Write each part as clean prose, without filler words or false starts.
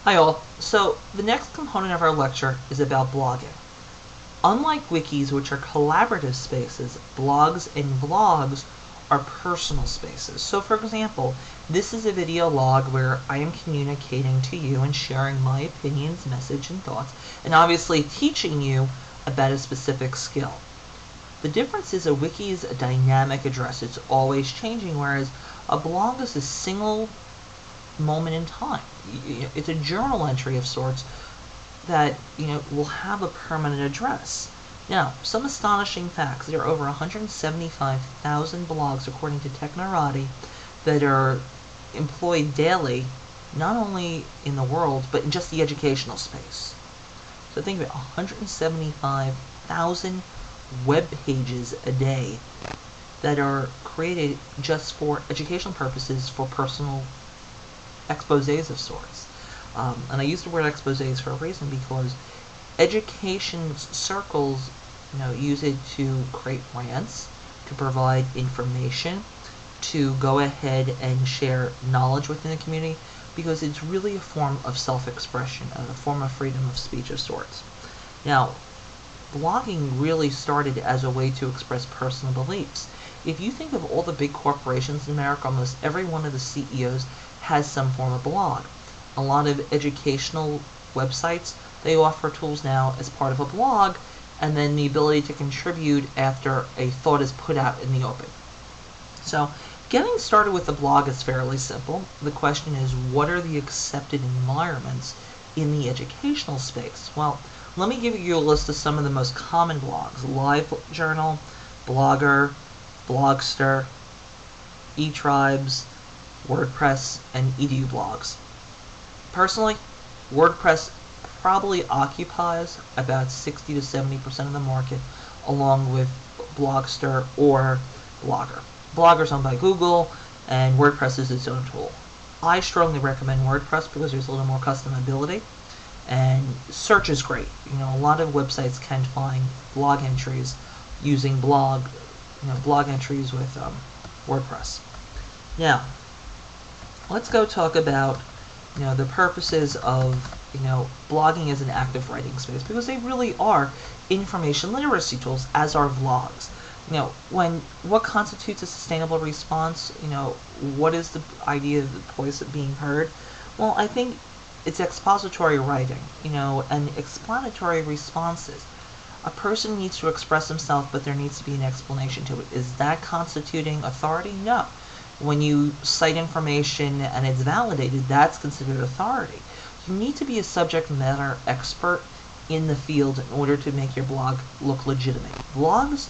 Hi all. So the next component of our lecture is about blogging. Unlike wikis, which are collaborative spaces, blogs and vlogs are personal spaces. So for example, this is a video log where I am communicating to you and sharing my opinions, message, and thoughts, and obviously teaching you about a specific skill. The difference is a wiki is a dynamic address. It's always changing, whereas a blog is a single moment in time. It's a journal entry of sorts that will have a permanent address. Now, some astonishing facts. There are over 175,000 blogs, according to Technorati, that are employed daily, not only in the world, but in just the educational space. So think of it, 175,000 web pages a day that are created just for educational purposes, for personal exposés of sorts. And I use the word exposés for a reason, because education circles use it to create rants, to provide information, to go ahead and share knowledge within the community, because it's really a form of self-expression, a form of freedom of speech of sorts. Now, blogging really started as a way to express personal beliefs. If you think of all the big corporations in America, almost every one of the CEOs has some form of blog. A lot of educational websites, they offer tools now as part of a blog, and then the ability to contribute after a thought is put out in the open. So getting started with a blog is fairly simple. The question is, what are the accepted environments in the educational space? Well, let me give you a list of some of the most common blogs: LiveJournal, Blogger, Blogster, eTribes, WordPress, and EduBlogs. Personally, WordPress probably occupies about 60 to 70% of the market, along with Blogster or Blogger. Blogger is owned by Google, and WordPress is its own tool. I strongly recommend WordPress because there's a little more customability, and search is great. A lot of websites can find blog entries using blog entries with WordPress. Now, let's go talk about the purposes of blogging as an active writing space, because they really are information literacy tools, as are vlogs. What constitutes a sustainable response? What is the idea of the voice being heard? Well, I think it's expository writing, and explanatory responses. A person needs to express himself, but there needs to be an explanation to it. Is that constituting authority? No. When you cite information and it's validated, that's considered authority. You need to be a subject matter expert in the field in order to make your blog look legitimate. Blogs,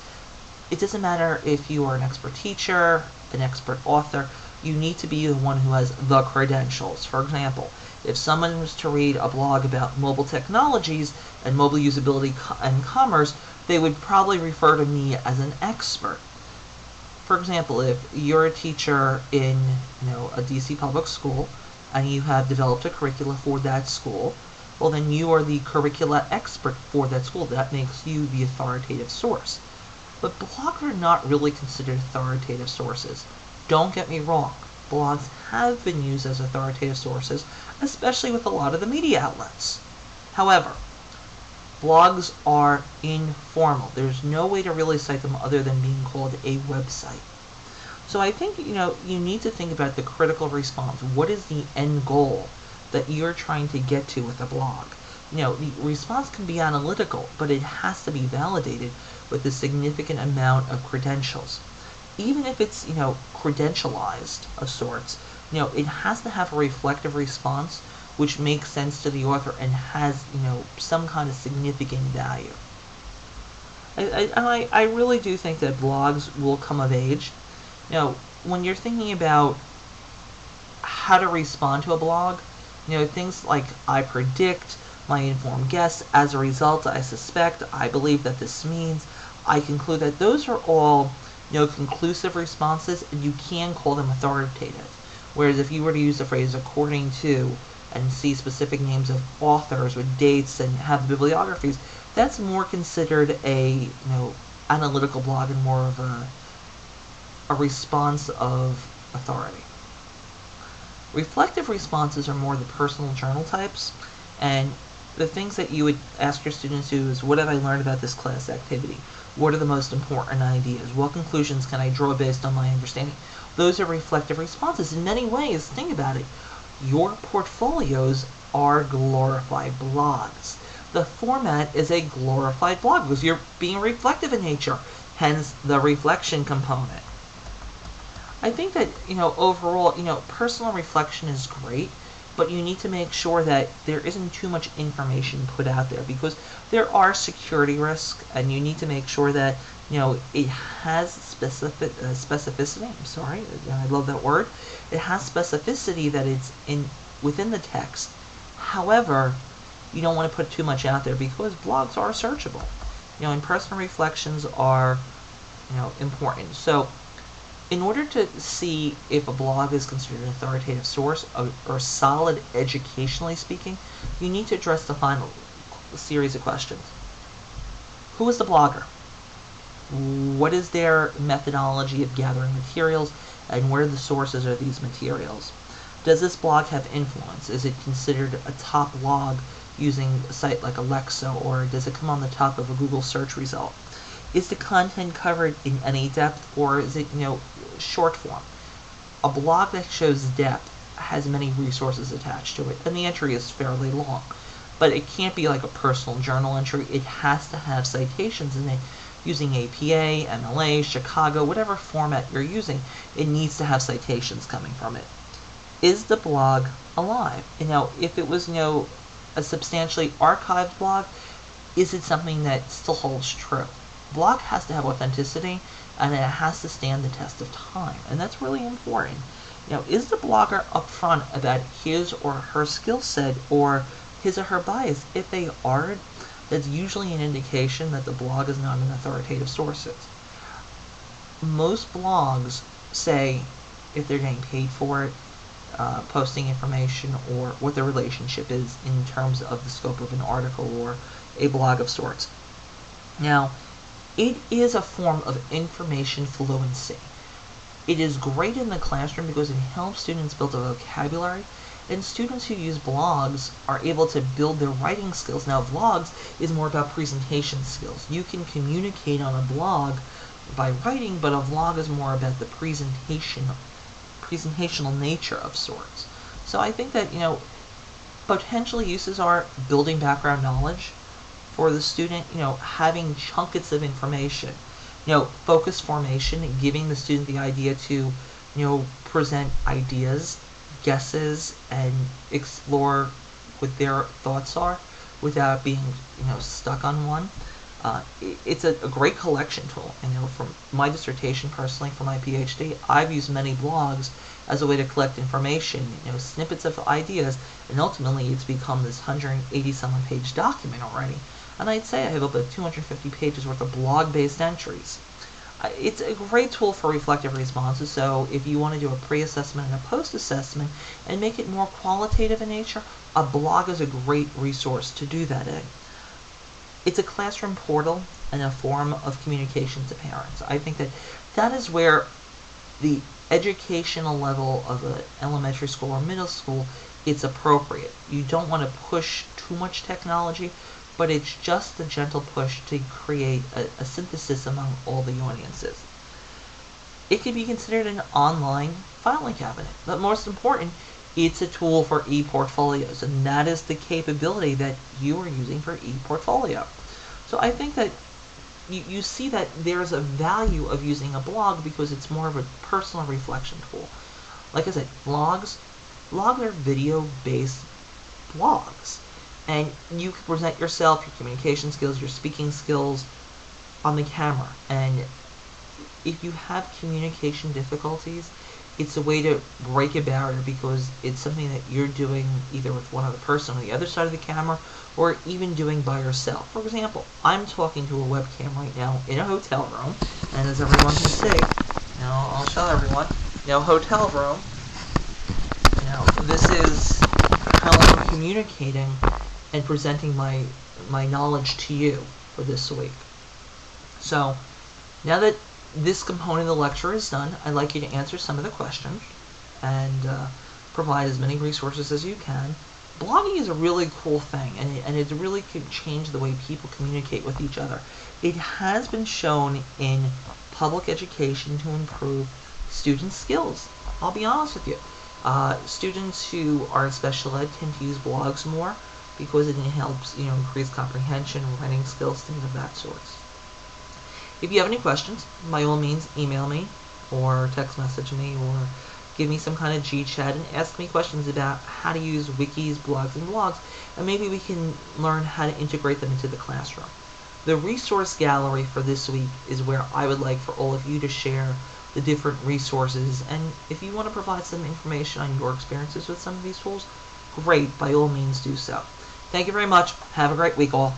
it doesn't matter if you are an expert teacher, an expert author, you need to be the one who has the credentials. For example, if someone was to read a blog about mobile technologies and mobile usability and commerce, they would probably refer to me as an expert. For example, if you're a teacher in a DC public school and you have developed a curricula for that school, well, then you are the curricula expert for that school. That makes you the authoritative source. But blogs are not really considered authoritative sources. Don't get me wrong. Blogs have been used as authoritative sources, especially with a lot of the media outlets. However, blogs are informal. There's no way to really cite them other than being called a website. So I think you need to think about the critical response. What is the end goal that you're trying to get to with a blog? The response can be analytical, but it has to be validated with a significant amount of credentials. Even if it's credentialized of sorts, it has to have a reflective response which makes sense to the author and has some kind of significant value. I really do think that blogs will come of age. When you're thinking about how to respond to a blog, things like "I predict," "my informed guess," "as a result," "I suspect," "I believe that this means," "I conclude that," those are all conclusive responses, and you can call them authoritative. Whereas if you were to use the phrase "according to" and see specific names of authors with dates and have bibliographies, that's more considered a analytical blog and more of a response of authority. Reflective responses are more the personal journal types, and the things that you would ask your students to do is, what have I learned about this class activity? What are the most important ideas? What conclusions can I draw based on my understanding? Those are reflective responses. In many ways, think about it. Your portfolios are glorified blogs. The format is a glorified blog because you're being reflective in nature, hence the reflection component. I think that, overall, personal reflection is great, but you need to make sure that there isn't too much information put out there because there are security risks, and you need to make sure that, it has specificity. I'm sorry, I love that word. It has specificity that it's within the text. However, you don't want to put too much out there because blogs are searchable. And personal reflections are, important. So, in order to see if a blog is considered an authoritative source or solid educationally speaking, you need to address the final series of questions. Who is the blogger? What is their methodology of gathering materials, and where are the sources of these materials? Does this blog have influence? Is it considered a top blog using a site like Alexa, or does it come on the top of a Google search result? Is the content covered in any depth, or is it, short form? A blog that shows depth has many resources attached to it, and the entry is fairly long. But it can't be like a personal journal entry. It has to have citations in it using APA, MLA, Chicago, whatever format you're using. It needs to have citations coming from it. Is the blog alive? If it was, a substantially archived blog, is it something that still holds true? Blog has to have authenticity, and it has to stand the test of time, and that's really important. Is the blogger upfront about his or her skill set or his or her bias? If they aren't, that's usually an indication that the blog is not an authoritative source. Most blogs say if they're getting paid for it, posting information, or what the relationship is in terms of the scope of an article or a blog of sorts. Now, it is a form of information fluency. It is great in the classroom because it helps students build a vocabulary, and students who use blogs are able to build their writing skills. Now, vlogs is more about presentation skills. You can communicate on a blog by writing, but a vlog is more about the presentational nature of sorts. So I think that, potential uses are building background knowledge for the student, having chunkets of information, focus formation, giving the student the idea to, present ideas, guesses, and explore what their thoughts are without being, stuck on one. It's a great collection tool. From my dissertation personally, for my PhD, I've used many blogs as a way to collect information, snippets of ideas, and ultimately it's become this 180-some page document already. And I'd say I have about 250 pages worth of blog-based entries. It's a great tool for reflective responses, so if you want to do a pre-assessment and a post-assessment and make it more qualitative in nature, a blog is a great resource to do that in. It's a classroom portal and a form of communication to parents. I think that is where the educational level of an elementary school or middle school, it's appropriate. You don't want to push too much technology, but it's just a gentle push to create a synthesis among all the audiences. It can be considered an online filing cabinet, but most important, it's a tool for e-portfolios, and that is the capability that you are using for e-portfolio. So I think that you see that there's a value of using a blog because it's more of a personal reflection tool. Like I said, blogs are video-based blogs. And you can present yourself, your communication skills, your speaking skills on the camera. And if you have communication difficulties, it's a way to break a barrier because it's something that you're doing either with one other person on the other side of the camera or even doing by yourself. For example, I'm talking to a webcam right now in a hotel room, and as everyone can see, I'll show everyone, hotel room. This is how I'm communicating and presenting my knowledge to you for this week. So, now that this component of the lecture is done, I'd like you to answer some of the questions. And provide as many resources as you can. Blogging is a really cool thing, and it really can change the way people communicate with each other. It has been shown in public education to improve students' skills. I'll be honest with you. Students who are in special ed tend to use blogs more because it helps, increase comprehension, writing skills, things of that sort. If you have any questions, by all means, email me or text message me or give me some kind of G-chat and ask me questions about how to use wikis, blogs, and blogs, and maybe we can learn how to integrate them into the classroom. The resource gallery for this week is where I would like for all of you to share the different resources, and if you want to provide some information on your experiences with some of these tools, great, by all means do so. Thank you very much. Have a great week, all.